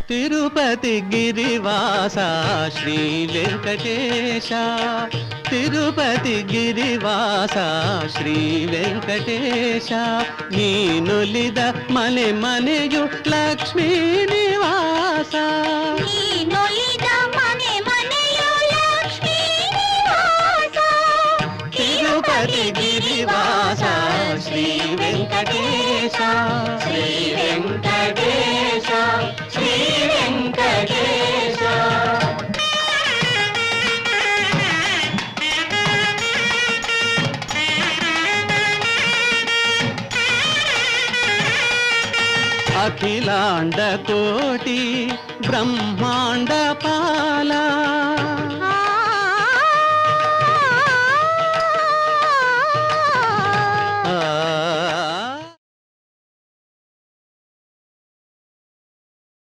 తిరుపతి గిరివాస శ్రీ వెంకటేశ తిరుపతి గిరివాస శ్రీ వెంకటేశ ನೀನುಲಿದ ಮನೆ ಮನೆಯು ಲಕ್ಷ್ಮೀ ನಿವಾಸ ನೀನುಲಿದ ಮನೆ ಮನೆಯು ಲಕ್ಷ್ಮೀ ನಿವಾಸ ತಿರುಪತಿ ಗಿರಿವಾಸ ಶ್ರೀ ವೆಂಕಟೇಶ ಶ್ರೀ ವೆಂಕಟೇಶ ಶ್ರೀ ವೆಂಕಟೇಶ అఖిలాండ కోటి బ్రహ్మాండ పాల